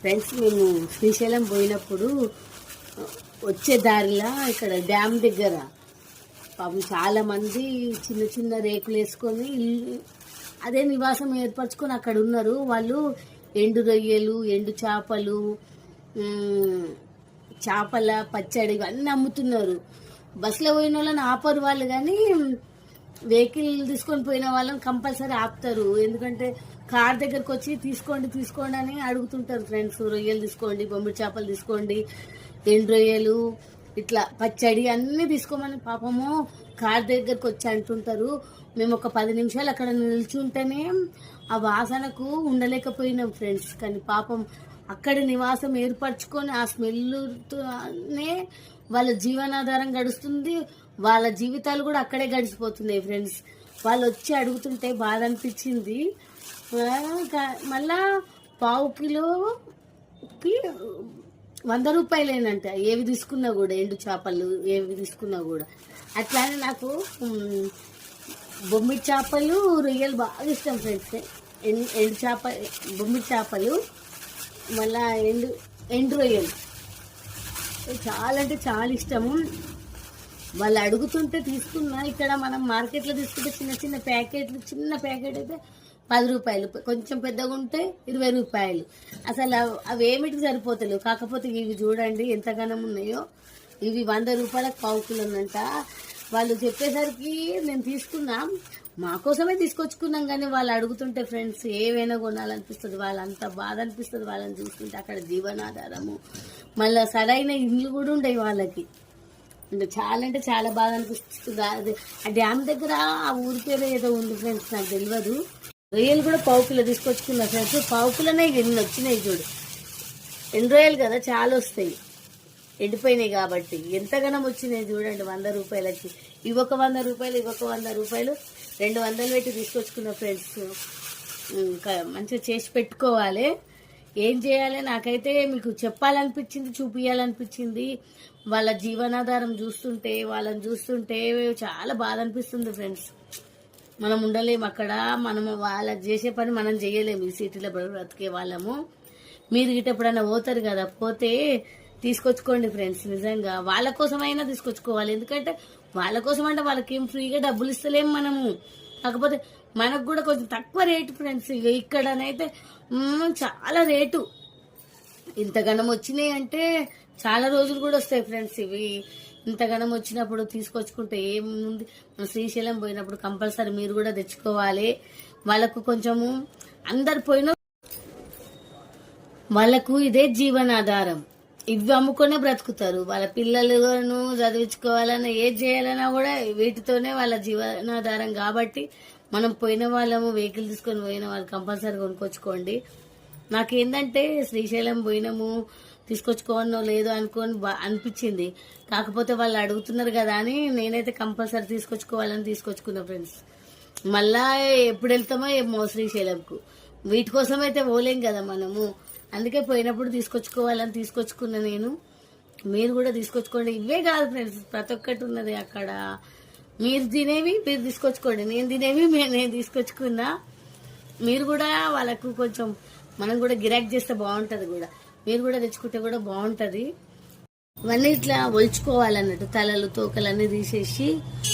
Friends మేము శ్రీశైలం పోయినప్పుడు వచ్చే దారిలో ఇక్కడ డ్యామ్ దగ్గర పాపం చాలా మంది చిన్న చిన్న రేకులు వేసుకొని అదే నివాసం ఏర్పరచుకొని అక్కడ ఉన్నారు. వాళ్ళు ఎండు రొయ్యలు, ఎండు చేపలు, చేపల పచ్చడి ఇవన్నీ అమ్ముతున్నారు. బస్సులో పోయిన వాళ్ళని ఆపరు వాళ్ళు, కానీ వెహికల్ తీసుకొని పోయిన వాళ్ళని కంపల్సరీ ఆపుతారు. ఎందుకంటే కార్ దగ్గరకు వచ్చి తీసుకోండి అని అడుగుతుంటారు ఫ్రెండ్స్. రొయ్యలు తీసుకోండి, బొమ్మిడి చేపలు తీసుకోండి, ఎండు రొయ్యలు, ఇట్లా పచ్చడి అన్నీ తీసుకోమని పాపము కార్ దగ్గరకు వచ్చి అంటుంటారు. మేము ఒక 10 నిమిషాలు అక్కడ నిల్చుంటేనే ఆ వాసనకు ఉండలేకపోయినాం ఫ్రెండ్స్. కానీ పాపం అక్కడ నివాసం ఏర్పరచుకొని ఆ స్మెల్తోనే వాళ్ళ జీవనాధారం గడుస్తుంది. వాళ్ళ జీవితాలు కూడా అక్కడే గడిచిపోతున్నాయి ఫ్రెండ్స్. వాళ్ళు వచ్చి అడుగుతుంటే బాధ అనిపించింది. మళ్ళా పావు కిలోకి 100 రూపాయలేనంట ఏవి తీసుకున్నా కూడా, ఎండు చేపలు ఏవి తీసుకున్నా కూడా. అట్లానే నాకు బొమ్మిడి చేపలు, రొయ్యలు బాగా ఇష్టం ఫ్రెండ్స్. ఎండు చేప, బొమ్మిడి చేపలు, మళ్ళా ఎండు రొయ్యలు చాలా అంటే చాలా ఇష్టము. వాళ్ళు అడుగుతుంటే తీసుకున్నా. ఇక్కడ మనం మార్కెట్లో తీసుకుంటే చిన్న ప్యాకెట్లు, చిన్న ప్యాకెట్ అయితే 10 రూపాయలు, కొంచెం పెద్దగా ఉంటే 20 రూపాయలు. అసలు అవి ఏమిటికి సరిపోతలేవు. కాకపోతే ఇవి చూడండి ఎంతగానో ఉన్నాయో. ఇవి 100 రూపాయలకు పావు కిలోనంట. వాళ్ళు చెప్పేసరికి నేను తీసుకున్నా, మా కోసమే తీసుకొచ్చుకున్నాం. కానీ వాళ్ళు అడుగుతుంటే ఫ్రెండ్స్ ఏవైనా కొనాలనిపిస్తుంది. వాళ్ళంత బాధ అనిపిస్తుంది వాళ్ళని చూస్తుంటే. అక్కడ జీవనాధారము, మళ్ళీ సరైన ఇల్లు కూడా ఉండేవి వాళ్ళకి. అంటే చాలా బాధ అనిపిస్తుంది. ఆ డ్యామ్ దగ్గర ఆ ఊరి పేరు ఏదో ఉంది ఫ్రెండ్స్, నాకు తెలియదు. రొయ్యలు కూడా పావు కిలో తీసుకొచ్చుకున్నా ఫ్రెండ్స్. పావు కిలోనే ఎన్ని వచ్చినాయి చూడు. ఎండు రొయ్యలు కదా చాలా వస్తాయి, ఎండిపోయినాయి కాబట్టి. ఎంతగానో వచ్చినాయి చూడండి 100 రూపాయలకి. ఇవొక 100 రూపాయలు, ఇవొక 100 రూపాయలు, 200 పెట్టి తీసుకొచ్చుకున్న ఫ్రెండ్స్. మంచిగా చేసి పెట్టుకోవాలి. ఏం చేయాలి, నాకైతే మీకు చెప్పాలనిపించింది, చూపించాలనిపించింది. వాళ్ళ జీవనాధారం చూస్తుంటే, వాళ్ళని చూస్తుంటే చాలా బాధ అనిపిస్తుంది ఫ్రెండ్స్. మనం ఉండలేము అక్కడ. మనం వాళ్ళకి చేసే పని మనం చేయలేము. ఈ సిటీలో బ్రతికే వాళ్ళము. మీరు గిట్ట ఎప్పుడైనా పోతారు కదా, పోతే తీసుకొచ్చుకోండి ఫ్రెండ్స్. నిజంగా వాళ్ళ కోసమైనా తీసుకొచ్చుకోవాలి. ఎందుకంటే వాళ్ళ కోసం అంటే వాళ్ళకి ఏం ఫ్రీగా డబ్బులు ఇస్తలేము మనము. కాకపోతే మనకు కూడా కొంచెం తక్కువ రేటు ఫ్రెండ్స్. ఇక్కడనైతే చాలా రేటు. ఇంతగానం వచ్చినాయి అంటే చాలా రోజులు కూడా వస్తాయి ఫ్రెండ్స్. ఇవి ఇంతగానం వచ్చినప్పుడు తీసుకొచ్చుకుంటే ఏముంది. శ్రీశైలం పోయినప్పుడు కంపల్సరీ మీరు కూడా తెచ్చుకోవాలి. వాళ్ళకు కొంచెము అందరు పోయిన వాళ్ళకు ఇదే జీవనాధారం. ఇవి అమ్ముకొనే బ్రతుకుతారు. వాళ్ళ పిల్లలను చదివించుకోవాలన్నా, ఏది చేయాలన్నా కూడా వీటితోనే వాళ్ళ జీవనాధారం. కాబట్టి మనం పోయిన వాళ్ళము, వెహికల్ తీసుకొని పోయిన వాళ్ళు కంపల్సరీ కొనుక్కొచ్చుకోండి. నాకేందంటే శ్రీశైలం పోయినాము, తీసుకొచ్చుకోవనో లేదో అనిపించింది. కాకపోతే వాళ్ళు అడుగుతున్నారు కదా అని నేనైతే కంపల్సరీ తీసుకొచ్చుకోవాలని తీసుకొచ్చుకున్నా ఫ్రెండ్స్. మళ్ళా ఎప్పుడు వెళ్తామో ఏమో శ్రీశైలంకు. వీటి కోసం అయితే పోలేం కదా మనము. అందుకే పోయినప్పుడు తీసుకొచ్చుకోవాలని తీసుకొచ్చుకున్నా నేను. మీరు కూడా తీసుకొచ్చుకోండి. ఇవే కాదు ఫ్రెండ్స్, ప్రతి ఒక్కటి ఉన్నది అక్కడ. మీరు తినేవి మీరు తీసుకొచ్చుకోండి, నేను తినేవి నేను తీసుకొచ్చుకున్నా. మీరు కూడా వాళ్ళకు కొంచెం మనం కూడా గిరాకీ చేస్తే బాగుంటుంది కూడా. మీరు కూడా తెచ్చుకుంటే కూడా బాగుంటుంది. ఇవన్నీ ఇట్లా ఒలుచుకోవాలన్నట్టు, తలలు తోకలన్నీ తీసేసి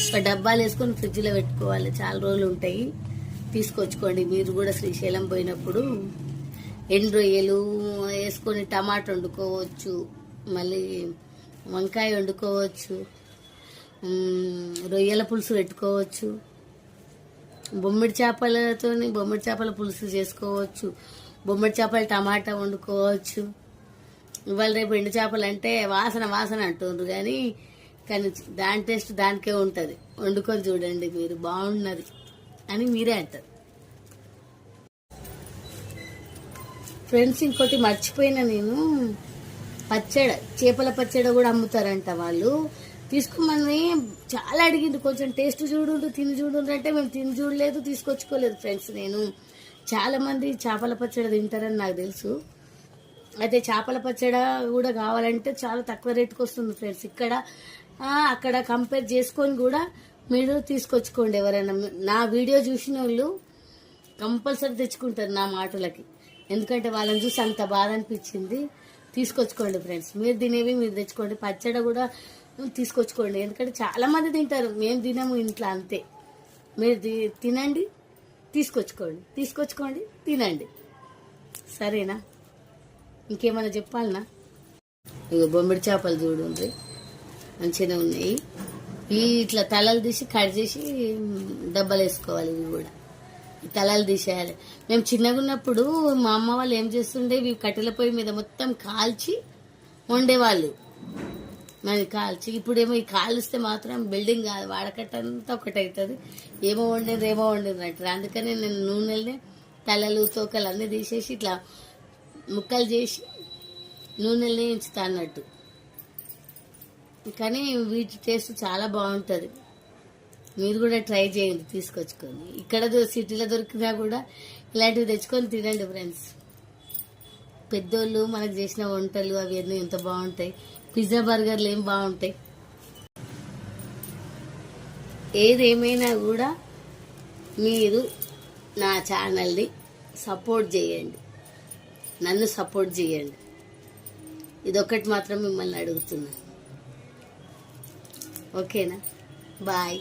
ఒక డబ్బాలు వేసుకొని ఫ్రిడ్జ్లో పెట్టుకోవాలి. చాలా రోజులు ఉంటాయి. తీసుకొచ్చుకోండి మీరు కూడా శ్రీశైలం పోయినప్పుడు. ఎండు రొయ్యలు వేసుకొని టమాటా వండుకోవచ్చు, మళ్ళీ వంకాయ వండుకోవచ్చు, రొయ్యల పులుసు పెట్టుకోవచ్చు, బొమ్మిడి చేపల పులుసు చేసుకోవచ్చు, బొమ్మిడి చేపలు టమాటా వండుకోవచ్చు. ఇవాళ రేపు ఎండు చేపలు అంటే వాసన అంటున్నారు, కానీ దాని టేస్ట్ దానికే ఉంటుంది. వండుకొని చూడండి మీరు, బాగున్నది అని మీరే అంటారు ఫ్రెండ్స్. ఇంకోటి మర్చిపోయినా నేను, చేపల పచ్చడి కూడా అమ్ముతారంట వాళ్ళు. తీసుకోమని చాలా అడిగింది. కొంచెం టేస్ట్ చూడు, తిని చూడు అంటే మేము తిని చూడలేదు, తీసుకొచ్చుకోలేదు ఫ్రెండ్స్. నేను చాలా మంది చేపల పచ్చడి తింటారని నాకు తెలుసు. అయితే చేపల పచ్చడి కూడా కావాలంటే చాలా తక్కువ రేటుకి వస్తుంది ఫ్రెండ్స్. అక్కడ కంపేర్ చేసుకొని కూడా మీరు తీసుకొచ్చుకోండి. ఎవరైనా నా వీడియో చూసిన వాళ్ళు కంపల్సరీ తెచ్చుకుంటారు నా మాటలకి. ఎందుకంటే వాళ్ళని చూసి అంత బాధ అనిపించింది. తీసుకొచ్చుకోండి ఫ్రెండ్స్, మీరు తినేవి మీరు తెచ్చుకోండి. పచ్చడి కూడా తీసుకొచ్చుకోండి, ఎందుకంటే చాలా మంది తింటారు, మేము తినము ఇంట్లో అంతే. మీరు తినండి, తీసుకొచ్చుకోండి తినండి, సరేనా? ఇంకేమైనా చెప్పాలనా? ఇక బొమ్మిడి చేపలు చూడండి మంచిగానే ఉన్నాయి. ఇట్లా తలలు తీసి కట్ చేసి డబ్బాలు వేసుకోవాలి. ఇవి కూడా తలలు తీసేయాలి. మేము చిన్నగా ఉన్నప్పుడు మా అమ్మ వాళ్ళు ఏం చేస్తుండే, ఇవి కట్టెల పొయ్యి మీద మొత్తం కాల్చి వండేవాళ్ళు. మరి కాల్చి ఇప్పుడేమో ఈ కాలుస్తే మాత్రం బిల్డింగ్ కాదు, వాడకట్టంతా ఒకటి అవుతుంది. ఏమో వండినట్టు. అందుకని నేను నూనెల్ని తలలు తోకలు అన్నీ తీసేసి ఇట్లా ముక్కలు చేసి నూనెల్ని ఎంచుతా అన్నట్టు. కానీ వీటి టేస్ట్ చాలా బాగుంటుంది. మీరు కూడా ట్రై చేయండి తీసుకొచ్చుకొని. ఇక్కడ సిటీలో దొరికినా కూడా ఇలాంటివి తెచ్చుకొని తినండి ఫ్రెండ్స్. పెద్దోళ్ళు మనకు చేసిన వంటలు అవన్నీ ఎంత బాగుంటాయి. పిజ్జా బర్గర్లు ఏం బాగుంటాయి. ఏదేమైనా కూడా మీరు నా ఛానల్ని సపోర్ట్ చేయండి, నన్ను సపోర్ట్ చేయండి. ఇదొక్కటి మాత్రం మిమ్మల్ని అడుగుతున్నా. ఓకేనా? బాయ్.